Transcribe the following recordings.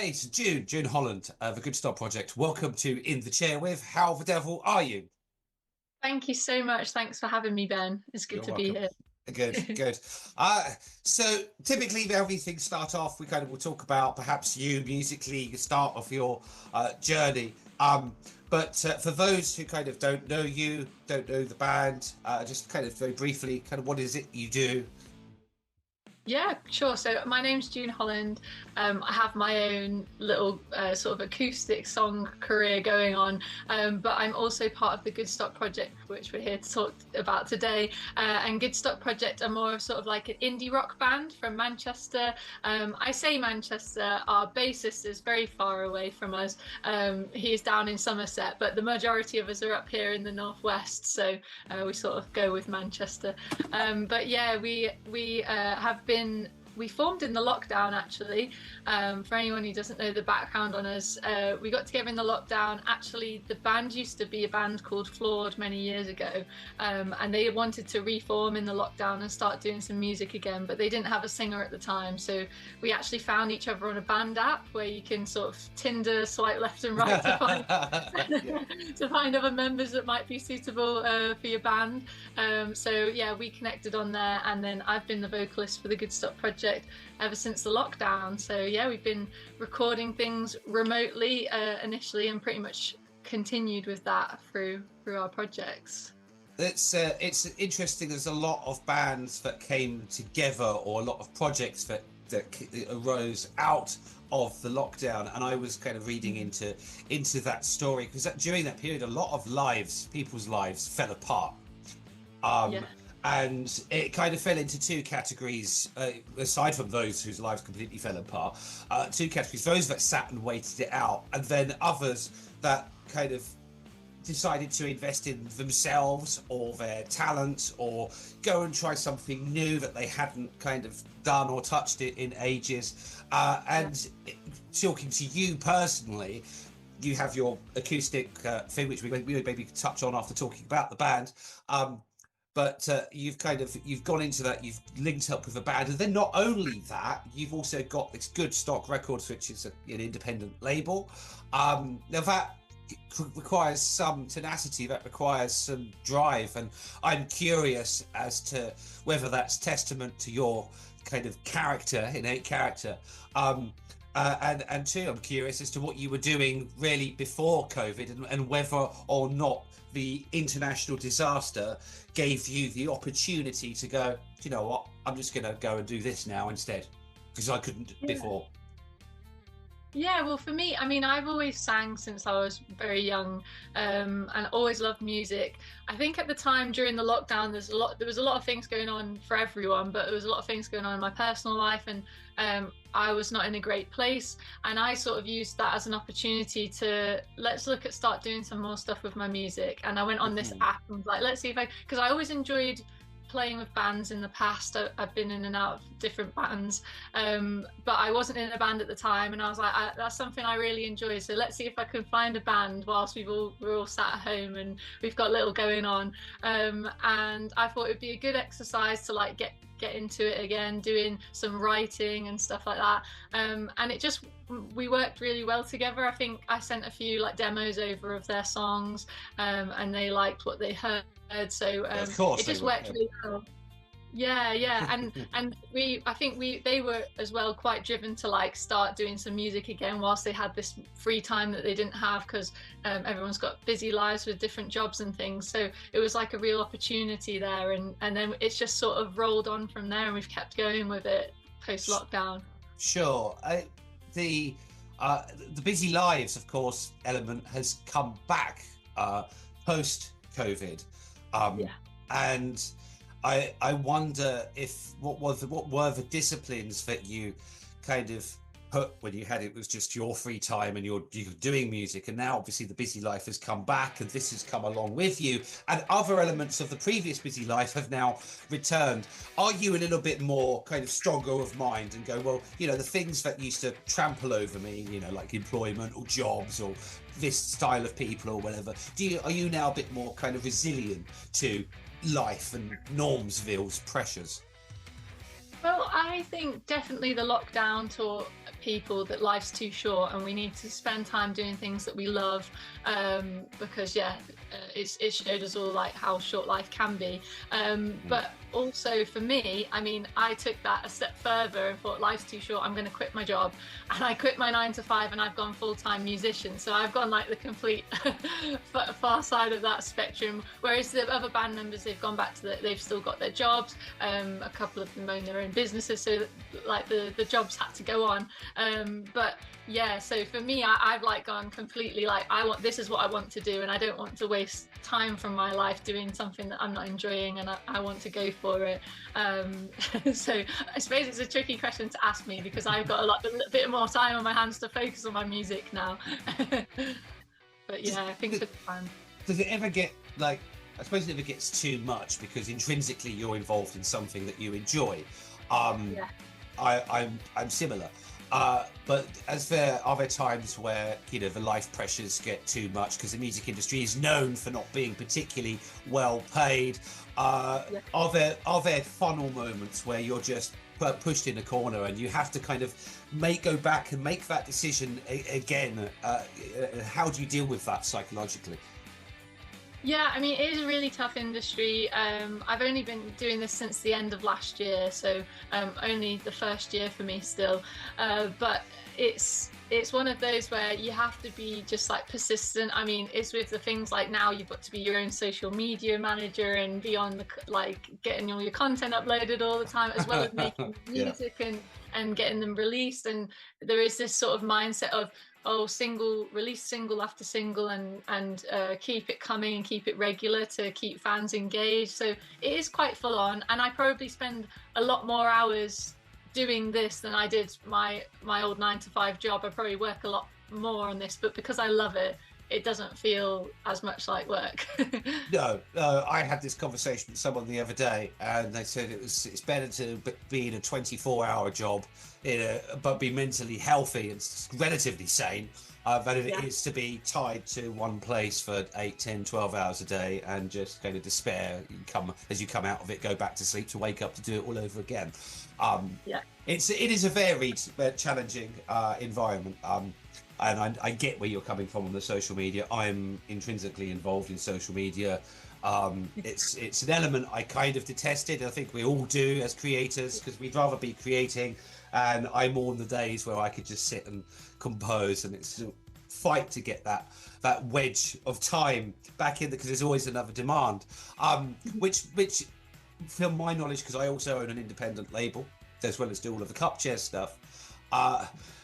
Okay, so June Holland, the Goodstock Project. Welcome to In the Chair with. How the devil are you? Thank you so much. Thanks for having me, Ben. It's good You're to be welcome. here. Good, good. So typically how these things start off, we kind of will talk about perhaps you musically, the start of your journey. But for those who kind of don't know you, don't know the band, just kind of very briefly, kind of what is it you do? Yeah, sure. So my name's June Holland. I have my own little sort of acoustic song career going on, but I'm also part of the Goodstock Project, which we're here to talk about today. And Goodstock Project are more of sort of like an indie rock band from Manchester. I say Manchester. Our bassist is very far away from us. He is down in Somerset, but the majority of us are up here in the northwest. So we sort of go with Manchester. But yeah, we have been we formed in the lockdown actually. For anyone who doesn't know the background on us, we got together in the lockdown. Actually, the band used to be a band called Flawed many years ago, and they wanted to reform in the lockdown and start doing some music again, but they didn't have a singer at the time. So we actually found each other on a band app where you can sort of Tinder swipe left and right to find Yeah. to find other members that might be suitable for your band. So yeah, we connected on there, and then I've been the vocalist for the Goodstock Project ever since the lockdown. So yeah, we've been recording things remotely initially, and pretty much continued with that through our projects. It's interesting. There's a lot of bands that came together, or a lot of projects that arose out of the lockdown, and I was kind of reading into that story because during that period, a lot of people's lives fell apart. Um, Yeah. and it kind of fell into two categories, aside from those whose lives completely fell apart. Two categories: those that sat and waited it out, and then others that kind of decided to invest in themselves or their talent, or go and try something new that they hadn't kind of done or touched it in ages. And talking to you personally, you have your acoustic thing, which we maybe could touch on after talking about the band. But you've gone into that, you've linked up with a band, and then not only that, you've also got this Goodstock Records, which is an independent label. Now that requires some tenacity, that requires some drive, and I'm curious as to whether that's testament to your kind of innate character. And two, I'm curious as to what you were doing really before COVID, and whether or not the international disaster gave you the opportunity to go, "Do you know what, I'm just going to go and do this now instead," because I couldn't Yeah. before. Yeah, well, for me, I mean, I've always sang since I was very young, and always loved music. I think at the time during the lockdown, there was a lot of things going on for everyone, but there was a lot of things going on in my personal life, and I was not in a great place. And I sort of used that as an opportunity to start doing some more stuff with my music. And I went on this Mhm. app and was like, let's see if because I always enjoyed playing with bands in the past. I've been in and out of different bands, but I wasn't in a band at the time, and I was like, that's something I really enjoy, so let's see if I can find a band whilst we're all sat at home and we've got little going on. And I thought it'd be a good exercise to like get into it again, doing some writing and stuff like that. And we worked really well together. I think I sent a few like demos over of their songs, and they liked what they heard. So Of course it they just were. worked really well. Yeah, yeah, and I think they were as well quite driven to like start doing some music again whilst they had this free time that they didn't have, because everyone's got busy lives with different jobs and things. So it was like a real opportunity there, and then it's just sort of rolled on from there, and we've kept going with it post lockdown. Sure. The busy lives, of course, element has come back post COVID. Yeah. And I wonder if what were the disciplines that you kind of put when it was just your free time and you're doing music, and now obviously the busy life has come back and this has come along with you, and other elements of the previous busy life have now returned. Are you a little bit more kind of stronger of mind and go, well, the things that used to trample over me, like employment or jobs or this style of people or whatever, are you now a bit more kind of resilient to life and Normsville's pressures? Well, I think definitely the lockdown taught people that life's too short and we need to spend time doing things that we love, because it showed us all like how short life can be. But also for me, I mean, I took that a step further and thought life's too short, I'm going to quit my job, and I quit my 9 to 5 and I've gone full-time musician. So I've gone like the complete far side of that spectrum, whereas the other band members, they've gone back to they've still got their jobs. A couple of them own their own businesses, so like the jobs had to go on. But yeah, so for me, I've like gone completely like, this is what I want to do, and I don't want to waste time from my life doing something that I'm not enjoying, and I want to go for it. So I suppose it's a tricky question to ask me, because I've got a little bit more time on my hands to focus on my music now. But yeah, I think for the band. Does it ever get like, I suppose it never gets too much, because intrinsically you're involved in something that you enjoy. Yeah. I'm similar. But are there times where, you know, the life pressures get too much, because the music industry is known for not being particularly well paid? Are there funnel moments where you're just pushed in a corner and you have to kind of go back and make that decision again? How do you deal with that psychologically? Yeah, I mean, it is a really tough industry. I've only been doing this since the end of last year, so only the first year for me still. But it's one of those where you have to be just like persistent. I mean, it's with the things like now you've got to be your own social media manager and be on like getting all your content uploaded all the time, as well as making music and getting them released. And there is this sort of mindset of, release single after single and keep it coming and keep it regular to keep fans engaged. So it is quite full on, and I probably spend a lot more hours doing this than I did my old 9 to 5 job. I probably work a lot more on this, but because I love it, it doesn't feel as much like work. No, I had this conversation with someone the other day, and they said it's better to be in a 24-hour job, but be mentally healthy and relatively sane, than it is to be tied to one place for 8, 10, 12 hours a day and just kind of despair. As you come out of it, go back to sleep to wake up to do it all over again. It is a varied, challenging environment. And I get where you're coming from on the social media. I'm intrinsically involved in social media. It's an element I kind of detested. I think we all do as creators, because we'd rather be creating. And I mourn the days where I could just sit and compose, and it's a fight to get that wedge of time back in, because there's always another demand. Which, from my knowledge, because I also own an independent label, as well as do all of the cup chair stuff.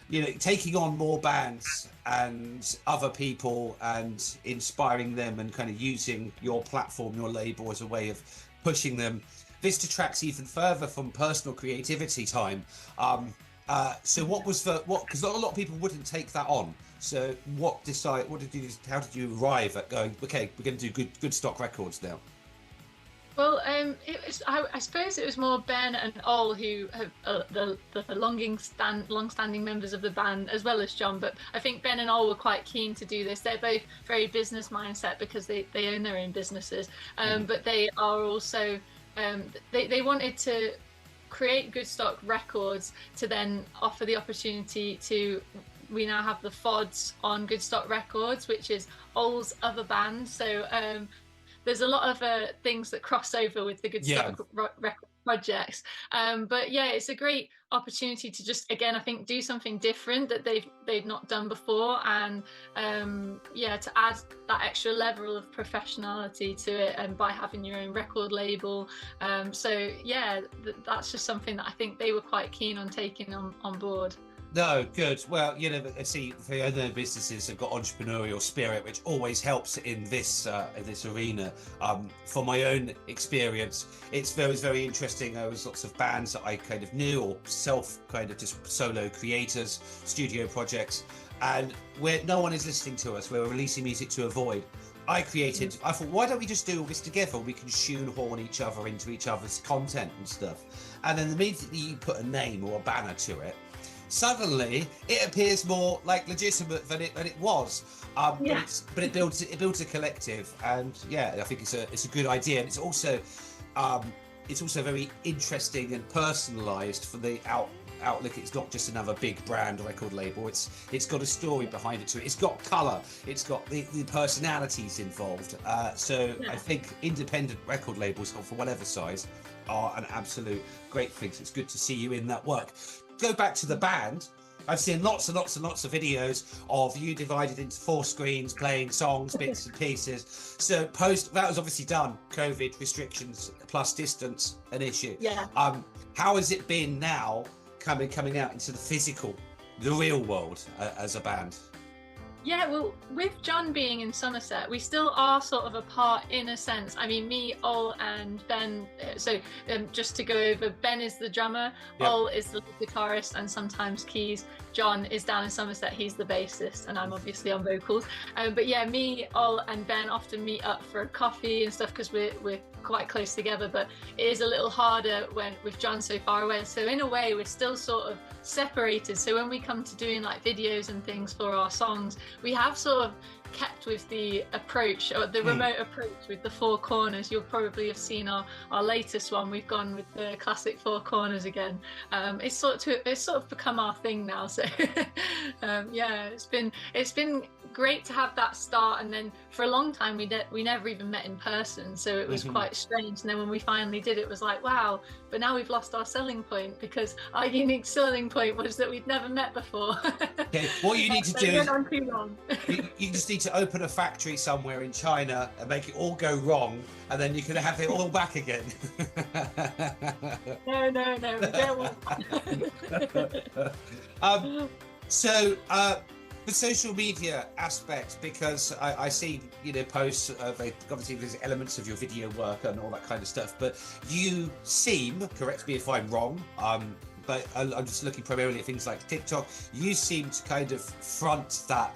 You know, taking on more bands and other people and inspiring them and kind of using your platform, your label, as a way of pushing them. This detracts even further from personal creativity time. So because a lot of people wouldn't take that on. So how did you arrive at going, okay, we're going to do Goodstock Records now? Well, I suppose it was more Ben and Ol who have the long-standing members of the band, as well as John. But I think Ben and Ol were quite keen to do this. They're both very business mindset, because they own their own businesses. But they are also they wanted to create Goodstock Records to then offer the opportunity to. We now have the Flawed on Goodstock Records, which is Ol's other band. So. There's a lot of things that cross over with the Goodstock record projects. But yeah, it's a great opportunity to just, again, I think, do something different that they've not done before, and to add that extra level of professionality to it, and by having your own record label. So yeah, that's just something that I think they were quite keen on taking on board. No, good. Well, you know, see, the other businesses have got entrepreneurial spirit, which always helps in this arena. From my own experience, it's very, very interesting. There was lots of bands that I kind of knew, or just solo creators, studio projects, and where no one is listening to us, we're releasing music to avoid. I thought, why don't we just do all this together? We can shoehorn each other into each other's content and stuff. And then immediately you put a name or a banner to it, suddenly it appears more like legitimate than it was. But it builds a collective, and yeah, I think it's a good idea. And it's also it's also very interesting and personalised for the outlook. It's not just another big brand record label. It's got a story behind it too. It's got colour. It's got the personalities involved. So I think independent record labels, for whatever size, are an absolute great thing. So it's good to see you in that work. Go back to the band. I've seen lots and lots and lots of videos of you divided into 4 screens, playing songs, bits and pieces. So that was obviously done. COVID restrictions plus distance an issue. Yeah. How has it been now coming out into the physical, the real world as a band? Yeah, well, with John being in Somerset, we still are sort of apart in a sense. I mean, me, Ol, and Ben. So just to go over, Ben is the drummer, yep. Ol is the guitarist and sometimes keys. John is down in Somerset, he's the bassist, and I'm obviously on vocals. But yeah, me, Ol, and Ben often meet up for a coffee and stuff because we're quite close together. But it is a little harder with John so far away. So in a way, we're still sort of separated. So when we come to doing like videos and things for our songs, we have sort of kept with the approach, or the remote approach with the 4 corners. You'll probably have seen our latest one. We've gone with the classic 4 corners again. It's sort of become our thing now. So yeah, it's been great to have that start. And then for a long time we never even met in person, so it was quite strange. And then when we finally did, it was like, wow, but now we've lost our selling point, because our unique selling point was that we'd never met before. Okay, what you need to do is you just need to open a factory somewhere in China and make it all go wrong, and then you can have it all back again. No, we don't want. So the social media aspect, because I see, posts of, obviously there's elements of your video work and all that kind of stuff, but you seem, correct me if I'm wrong, but I'm just looking primarily at things like TikTok, you seem to kind of front that.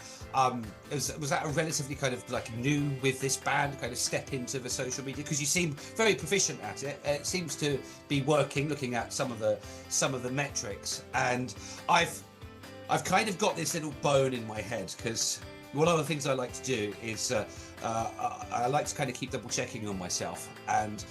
Was that a relatively kind of like new with this band kind of step into the social media? Because you seem very proficient at it. It seems to be working, looking at some of the metrics, and I've kind of got this little bone in my head, because one of the things I like to do is I like to kind of keep double checking on myself, and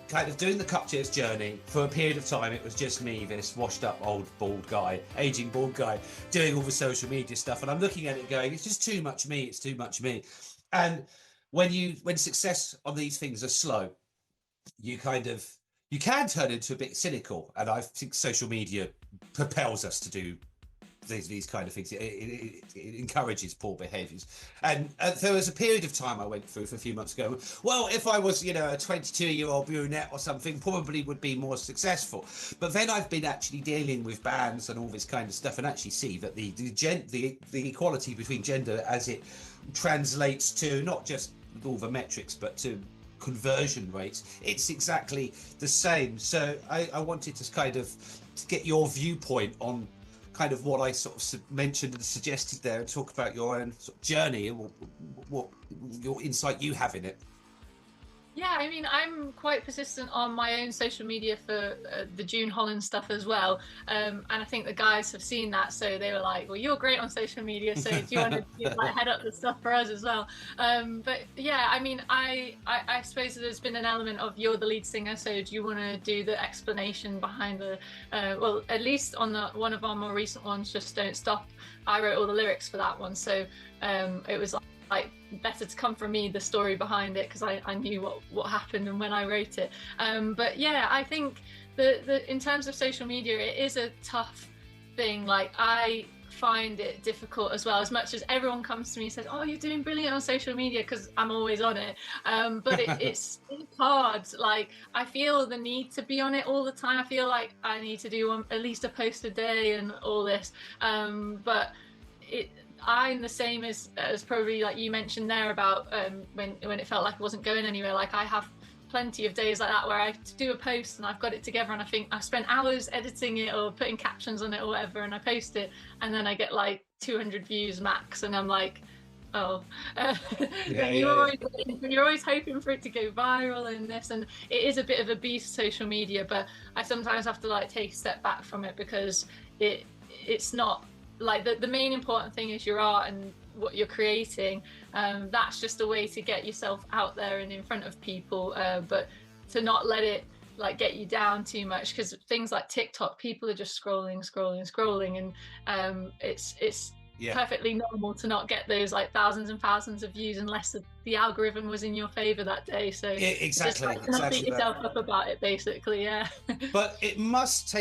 kind of doing the Cupchairs journey for a period of time. It was just me, this washed up old bald guy, aging bald guy, doing all the social media stuff, and I'm looking at it going, it's just too much me, it's too much me. And when success on these things are slow, you can turn into a bit cynical, and I think social media propels us to do these kind of things. It encourages poor behaviours, and there was a period of time I went through for a few months ago. Well, if I was, a 22-year-old brunette or something, probably would be more successful. But then I've been actually dealing with bands and all this kind of stuff, and actually see that the equality between gender, as it translates to not just all the metrics, but to conversion rates, it's exactly the same. So I wanted to kind of get your viewpoint on kind of what I sort of mentioned and suggested there, and talk about your own sort of journey and what your insight you have in it. Yeah, I mean, I'm quite persistent on my own social media for the June Holland stuff as well. And I think the guys have seen that, so they were like, well, you're great on social media, so do you want to head up the stuff for us as well? But yeah, I mean, I suppose there's been an element of, you're the lead singer, so do you want to do the explanation behind the, well, at least on one of our more recent ones, Just Don't Stop, I wrote all the lyrics for that one. So it was like better to come from me, the story behind it, because I knew what happened and when I wrote it. But yeah, I think the in terms of social media, it is a tough thing. Like, I find it difficult as well, as much as everyone comes to me and says, oh, you're doing brilliant on social media, because I'm always on it. But it's hard. Like, I feel the need to be on it all the time. I feel like I need to do at least a post a day and all this. But I'm the same as probably, like you mentioned there about when it felt like it wasn't going anywhere. Like, I have plenty of days like that where I do a post and I've got it together, and I think I've spent hours editing it or putting captions on it or whatever, and I post it, and then I get like 200 views max, and I'm like, oh. You're always hoping for it to go viral and this, and it is a bit of a beast, social media, but I sometimes have to like take a step back from it, because it's not like the main important thing is your art and what you're creating. That's just a way to get yourself out there and in front of people, but to not let it like get you down too much, because things like TikTok, people are just scrolling, and it's perfectly normal to not get those like thousands and thousands of views unless the algorithm was in your favor that day. So exactly, just like, beat yourself up about it, basically. Yeah. But it must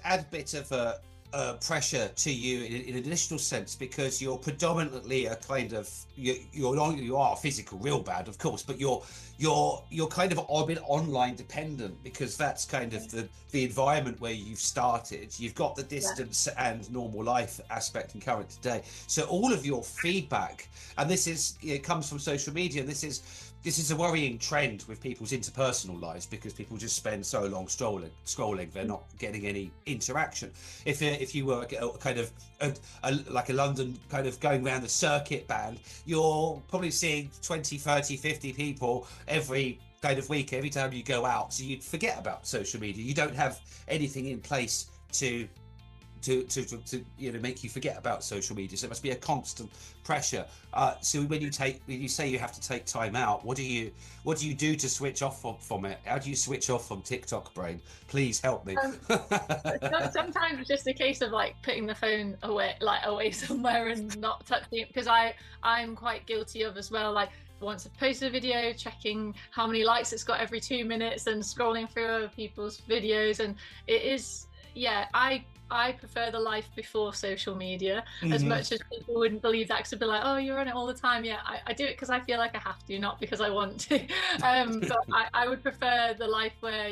add a bit of pressure to you in an additional sense, because you're predominantly a kind of you are physical real bad, of course, but you're kind of a bit online dependent, because that's kind of the environment where you've started. You've got the distance and normal life aspect in current today, so all of your feedback, and this is it comes from social media, and this is a worrying trend with people's interpersonal lives, because people just spend so long scrolling, they're not getting any interaction. If you were kind of like a London kind of going around the circuit band, you're probably seeing 20, 30, 50 people every kind of week, every time you go out, so you'd forget about social media. You don't have anything in place to make you forget about social media, so it must be a constant pressure. So when you say you have to take time out, what do you do to switch off from it? How do you switch off from TikTok brain? Please help me. Sometimes it's just a case of like putting the phone away somewhere and not touching it, because I'm quite guilty of as well, like once I've posted a video, checking how many likes it's got every 2 minutes and scrolling through other people's videos. And it is, I prefer the life before social media, as much as people wouldn't believe that, because they'd be like, oh, you're on it all the time. Yeah, I do it because I feel like I have to, not because I want to. But I would prefer the life where,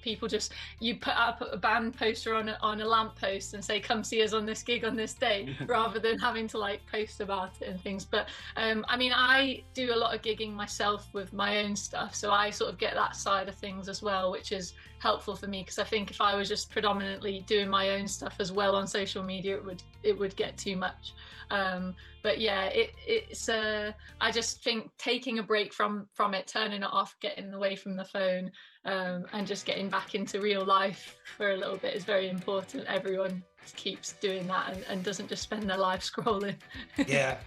people just, you put up a band poster on a lamppost and say, come see us on this gig on this day, rather than having to like post about it and things. But I mean, I do a lot of gigging myself with my own stuff, so I sort of get that side of things as well, which is helpful for me, because I think if I was just predominantly doing my own stuff as well on social media, it would get too much. But yeah, it's I just think taking a break from it, turning it off, getting away from the phone, and just getting back into real life for a little bit is very important. Everyone keeps doing that and doesn't just spend their life scrolling. And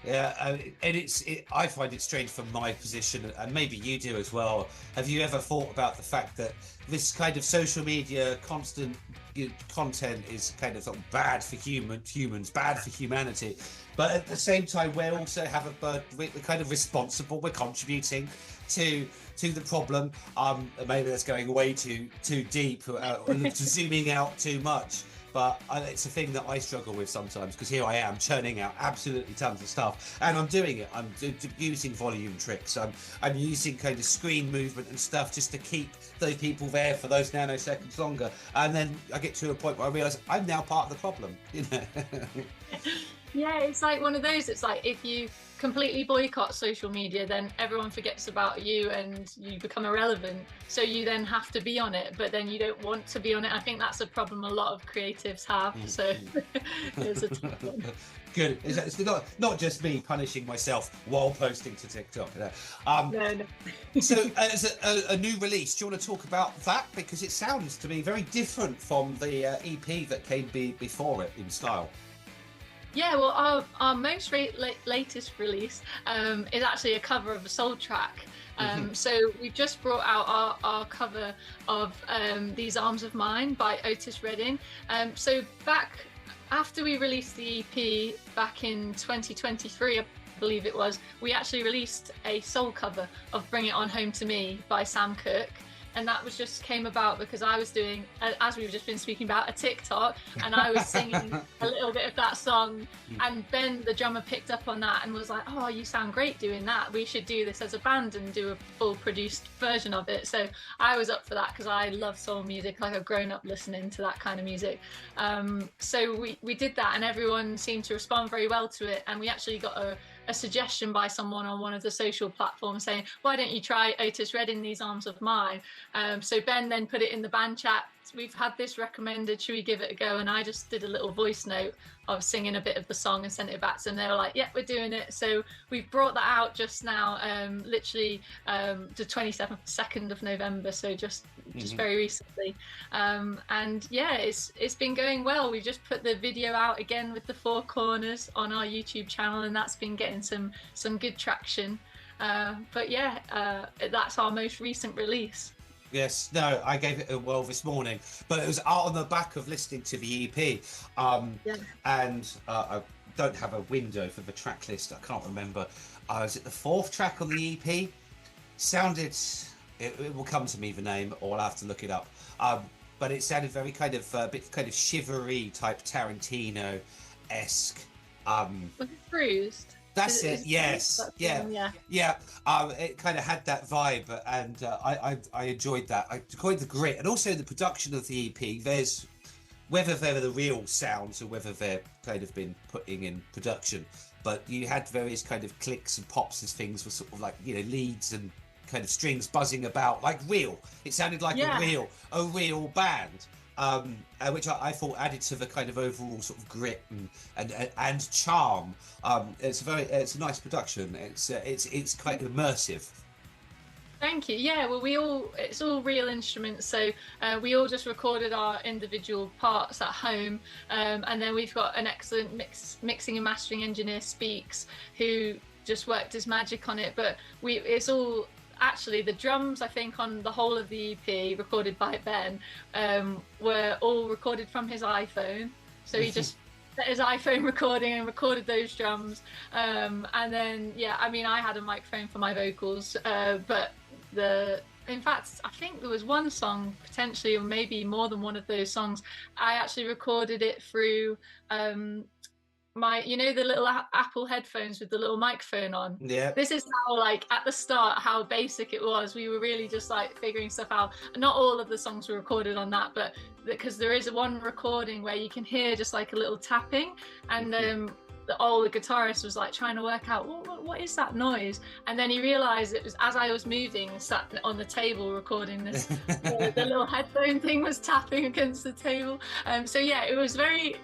I find it strange from my position, and maybe you do as well. Have you ever thought about the fact that this kind of social media constant content is kind of bad for humans, bad for humanity, but at the same time we're kind of responsible, we're contributing to the problem. Maybe that's going way too deep, zooming out too much. But it's a thing that I struggle with sometimes, because here I am churning out absolutely tons of stuff, and I'm doing it. I'm using volume tricks. I'm using kind of screen movement and stuff just to keep those people there for those nanoseconds longer. And then I get to a point where I realise I'm now part of the problem. Yeah, it's like one of those. It's like if you completely boycott social media, then everyone forgets about you and you become irrelevant. So you then have to be on it, but then you don't want to be on it. I think that's a problem a lot of creatives have. So it's a tough one. Good. It's not just me punishing myself while posting to TikTok. No. So as a new release, do you want to talk about that? Because it sounds to me very different from the EP that came before it in style. Yeah, well, our most latest release is actually a cover of a soul track. So we've just brought out our cover of These Arms of Mine by Otis Redding. So back after we released the EP back in 2023, I believe it was, we actually released a soul cover of Bring It On Home to Me by Sam Cooke. And that just came about because I was doing, as we've just been speaking about, a TikTok, and I was singing a little bit of that song, and Ben, the drummer, picked up on that and was like, oh, you sound great doing that. We should do this as a band and do a full produced version of it. So I was up for that because I love soul music, like I've grown up listening to that kind of music. So we did that, and everyone seemed to respond very well to it. And we actually got a suggestion by someone on one of the social platforms saying, why don't you try Otis Redding, These Arms of Mine? So Ben then put it in the band chat. We've had this recommended, should we give it a go? And I just did a little voice note of singing a bit of the song and sent it back to them. They were like, yeah, we're doing it. So we've brought that out just now, literally the 22nd of November, so just very recently. And yeah, it's been going well. We've just put the video out again with the four corners on our YouTube channel, and that's been getting some good traction. But yeah, that's our most recent release. Yes, no, I gave it a whirl this morning, but it was out on the back of listening to the EP. Um, Yeah. and I don't have a window for the track list. I can't remember. Is it the fourth track on the EP? Sounded, it will come to me, the name, or I'll have to look it up. But it sounded very kind of a bit kind of shivery type Tarantino-esque. Was it Bruised? That's Is it. Yes. That's the Yeah. one, yeah. Yeah. It kind of had that vibe, and I enjoyed that. I enjoyed the grit, and also the production of the EP. There's whether they're the real sounds or whether they're kind of been putting in production, but you had various kind of clicks and pops as things were sort of like, you know, leads and kind of strings buzzing about like real. It sounded like Yeah. a real band. Which I thought added to the kind of overall sort of grit and charm. It's a nice production. It's quite immersive. Thank you. Yeah, well, it's all real instruments, so we all just recorded our individual parts at home, and then we've got an excellent mixing and mastering engineer, Speaks, who just worked his magic on it. But it's all actually the drums, I think, on the whole of the EP recorded by Ben were all recorded from his iPhone. So he just set his iPhone recording and recorded those drums, and then I mean, I had a microphone for my vocals, but in fact, I think there was one song potentially, or maybe more than one of those songs, I actually recorded it through the little Apple headphones with the little microphone on. Yeah. This is how, like, at the start, how basic it was. We were really just like figuring stuff out. Not all of the songs were recorded on that, but because there is one recording where you can hear just like a little tapping, and the guitarist was like trying to work out what is that noise, and then he realized it was as I was moving and sat on the table recording this. The little headphone thing was tapping against the table. So yeah, it was very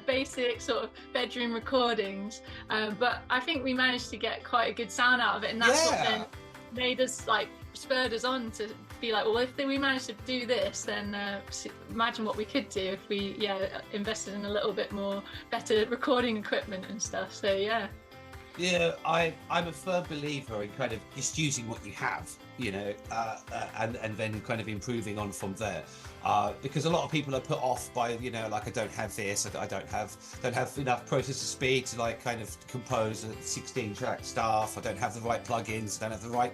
basic sort of bedroom recordings, but I think we managed to get quite a good sound out of it, and that's what then made us, like, spurred us on to be like, well, if we managed to do this, then imagine what we could do if we invested in a little bit more better recording equipment and stuff. So I'm a firm believer in kind of just using what you have, you know, and then kind of improving on from there, because a lot of people are put off by, you know, like, I don't have this, I don't have enough processor speed to like kind of compose a 16-track stuff, I don't have the right plugins, I don't have the right,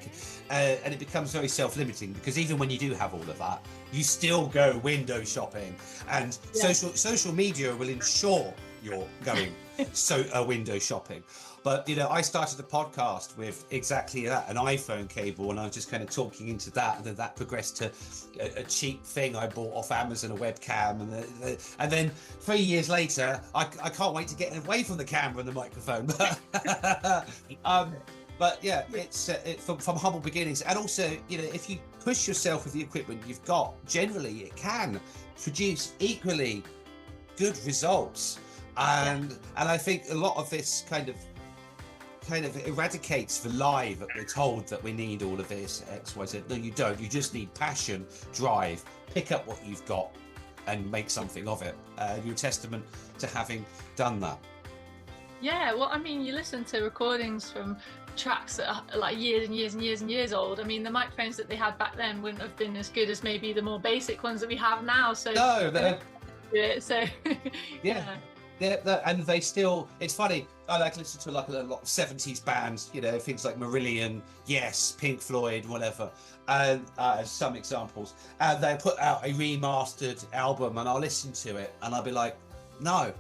and it becomes very self-limiting, because even when you do have all of that, you still go window shopping, and social media will ensure you're going window shopping. But, you know, I started a podcast with exactly that, an iPhone cable, and I was just kind of talking into that, and then that progressed to a cheap thing I bought off Amazon, a webcam, and then 3 years later, I can't wait to get away from the camera and the microphone. But yeah, it's from humble beginnings, and also, you know, if you push yourself with the equipment you've got, generally it can produce equally good results, and I think a lot of this kind of eradicates the lie that we're told that we need all of this X, Y, Z. No, you don't. You just need passion, drive, pick up what you've got and make something of it. You're a testament to having done that. Yeah, well, I mean, you listen to recordings from tracks that are like years and years and years and years old. I mean, the microphones that they had back then wouldn't have been as good as maybe the more basic ones that we have now. So no, yeah. And they still, it's funny, I like to listen to like a lot of 70s bands, you know, things like Marillion, Yes, Pink Floyd, whatever, and as some examples, and they put out a remastered album, and I'll listen to it and I'll be like, no,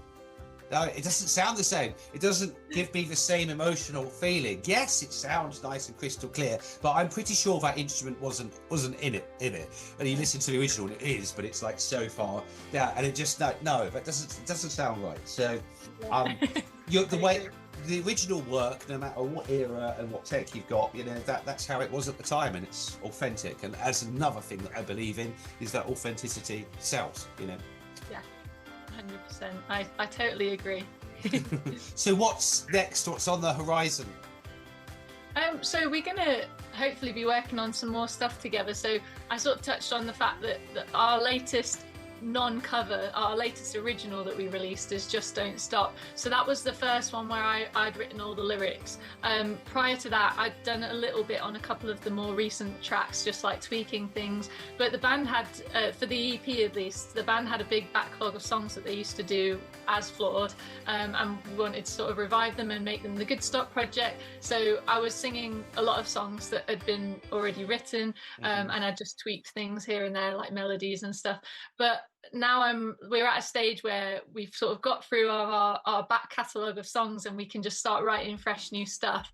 it doesn't sound the same. It doesn't give me the same emotional feeling. Yes, it sounds nice and crystal clear, but I'm pretty sure that instrument wasn't in it. And you listen to the original, and it is, but it's like so far down, and it just no, that doesn't sound right. So, the original work, no matter what era and what tech you've got, you know, that's how it was at the time, and it's authentic. And as another thing that I believe in is that authenticity sells, you know. 100%. I totally agree. So what's next? What's on the horizon? So we're gonna hopefully be working on some more stuff together. So I sort of touched on the fact that our latest non-cover, our latest original that we released is Just Don't Stop. So that was the first one where I'd written all the lyrics. Prior to that, I'd done a little bit on a couple of the more recent tracks, just like tweaking things. But the band had, for the EP at least, the band had a big backlog of songs that they used to do as Flawed, and we wanted to sort of revive them and make them the Goodstock Project. So I was singing a lot of songs that had been already written, and I just tweaked things here and there, like melodies and stuff. But now we're at a stage where we've sort of got through our back catalogue of songs, and we can just start writing fresh new stuff.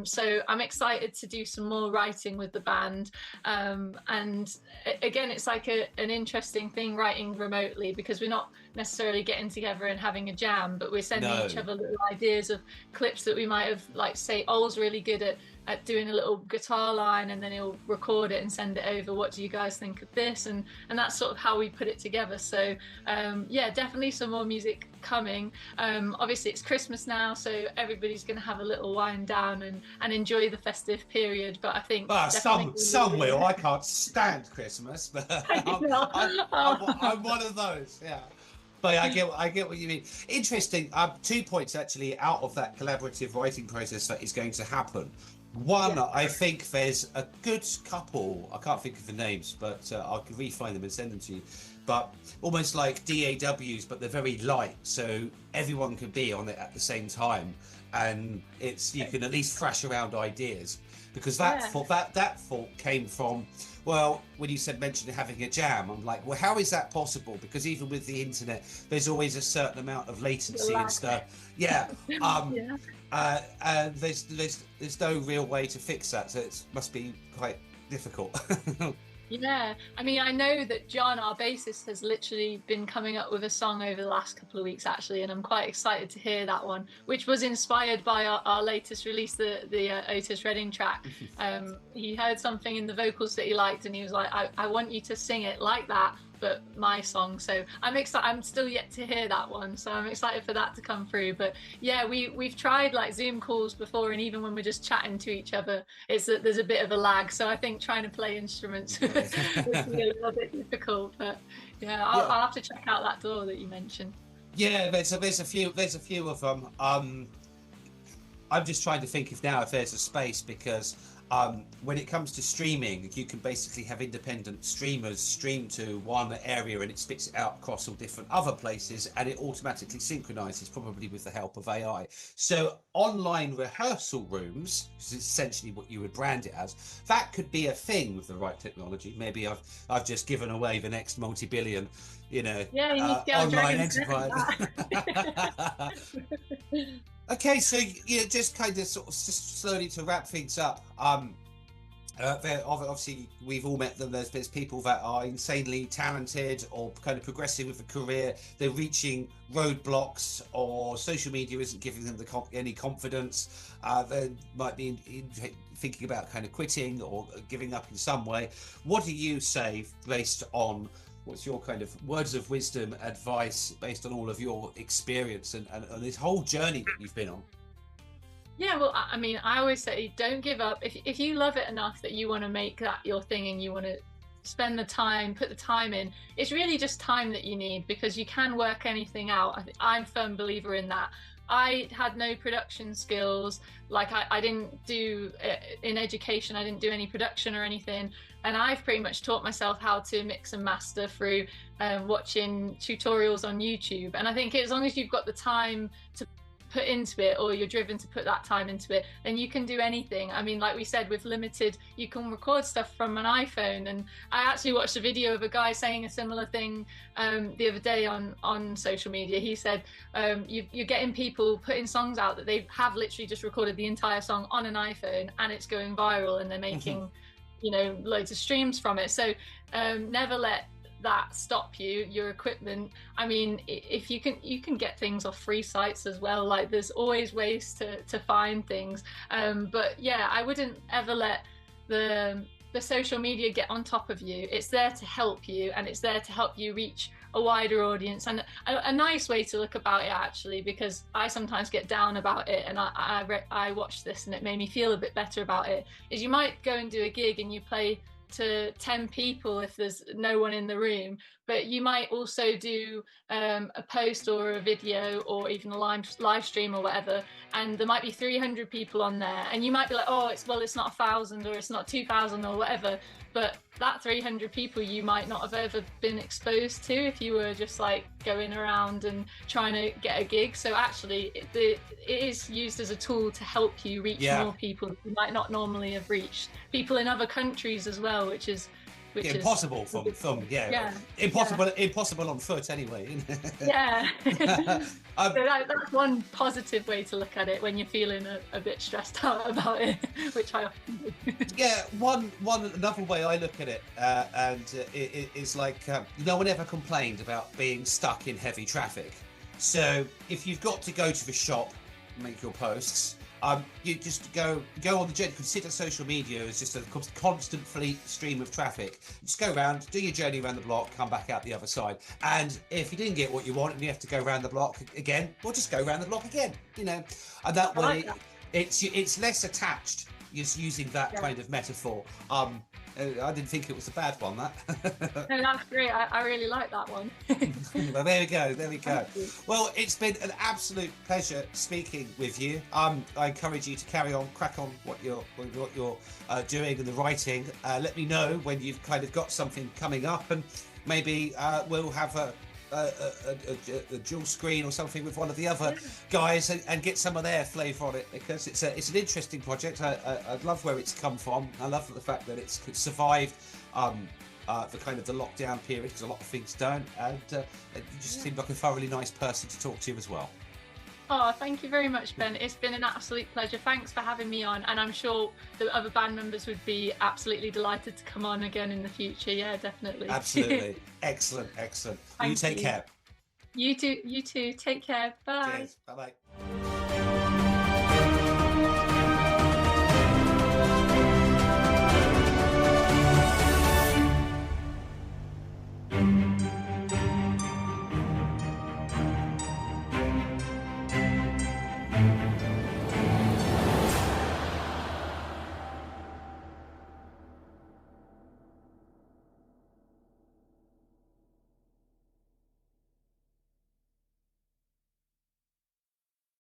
So I'm excited to do some more writing with the band. And again, it's like an interesting thing writing remotely, because we're not necessarily getting together and having a jam, but we're sending each other little ideas of clips that we might have, like, say Ol's really good at doing a little guitar line, and then he'll record it and send it over. What do you guys think of this? And that's sort of how we put it together. So yeah, definitely some more music coming. Obviously it's Christmas now, so everybody's going to have a little wind down and enjoy the festive period. But I think some will. I can't stand Christmas, but I'm one of those. Yeah. But I get what you mean. Interesting. 2 points actually out of that collaborative writing process that is going to happen. One, I think there's a good couple, I can't think of the names, but I can re-find them and send them to you. But almost like DAWs, but they're very light, so everyone can be on it at the same time, and you can at least thrash around ideas. Because that thought came from, well, when you mentioned having a jam, I'm like, well, how is that possible? Because even with the internet, there's always a certain amount of latency and stuff. Yeah. There's no real way to fix that, so it must be quite difficult. Yeah, I mean, I know that John, our bassist, has literally been coming up with a song over the last couple of weeks, actually, and I'm quite excited to hear that one, which was inspired by our latest release, the Otis Redding track. He heard something in the vocals that he liked, and he was like, I want you to sing it like that, but my song. So I'm excited. I'm still yet to hear that one, so I'm excited for that to come through. But yeah, we've tried like Zoom calls before, and even when we're just chatting to each other, there's a bit of a lag. So I think trying to play instruments would be a little bit difficult. But yeah, I'll have to check out that door that you mentioned. Yeah, there's a few of them. I'm just trying to think if there's a space, because when it comes to streaming, you can basically have independent streamers stream to one area and it spits it out across all different other places, and it automatically synchronizes, probably with the help of AI. So online rehearsal rooms, which is essentially what you would brand it as, that could be a thing with the right technology. Maybe I've just given away the next multi-billion, online enterprise. Okay, so just kind of sort of just slowly to wrap things up. Obviously, we've all met them. There's people that are insanely talented or kind of progressing with a career. They're reaching roadblocks, or social media isn't giving them any confidence. They might be thinking about kind of quitting or giving up in some way. What do you say based on? What's your kind of words of wisdom, advice, based on all of your experience and this whole journey that you've been on? Yeah, well, I mean, I always say, don't give up. If you love it enough that you want to make that your thing and you want to spend the time, put the time in, it's really just time that you need, because you can work anything out. I'm a firm believer in that. I had no production skills. Like I didn't do in education, I didn't do any production or anything. And I've pretty much taught myself how to mix and master through watching tutorials on YouTube. And I think as long as you've got the time to put into it, or you're driven to put that time into it, then you can do anything. I mean, like we said, with limited, you can record stuff from an iPhone. And I actually watched a video of a guy saying a similar thing the other day on social media. He said you're getting people putting songs out that they have literally just recorded the entire song on an iPhone, and it's going viral, and they're making loads of streams from it. So never let that stop your equipment. I mean, if you can get things off free sites as well. Like, there's always ways to find things. But yeah, I wouldn't ever let the social media get on top of you. It's there to help you, and it's there to help you reach a wider audience. And a nice way to look about it, actually, because I sometimes get down about it, and I watched this and it made me feel a bit better about it, is you might go and do a gig and you play to 10 people if there's no one in the room, but you might also do a post or a video or even a live stream or whatever, and there might be 300 people on there, and you might be like, oh, it's not 1,000 or it's not 2,000 or whatever, but that 300 people you might not have ever been exposed to if you were just like going around and trying to get a gig. So actually it is used as a tool to help you reach more people you might not normally have reached, people in other countries as well, which is impossible from impossible on foot anyway. So that's one positive way to look at it when you're feeling a bit stressed out about it, which I often do. Another way I look at it, it is like no one ever complained about being stuck in heavy traffic. So if you've got to go to the shop, make your posts, you just go on the journey. Consider social media as just a constant stream of traffic. Just go around, do your journey around the block, come back out the other side. And if you didn't get what you want and you have to go around the block again, well, just go around the block again, you know. And that way, it's less attached. Just using that kind of metaphor. I didn't think it was a bad one, that. No, that's great. I really like that one. Well, there we go. Well, it's been an absolute pleasure speaking with you. I encourage you to crack on what you're doing and the writing. Let me know when you've kind of got something coming up, and maybe we'll have a dual screen or something with one of the other guys and get some of their flavour on it, because it's an interesting project. I love where it's come from. I love the fact that it's survived the kind of the lockdown period, because a lot of things don't, and you just seem like a thoroughly nice person to talk to as well. Oh, thank you very much, Ben. It's been an absolute pleasure. Thanks for having me on, and I'm sure the other band members would be absolutely delighted to come on again in the future. Yeah, definitely. Absolutely. Excellent. You take care. You too. Take care. Bye. Cheers. Bye-bye.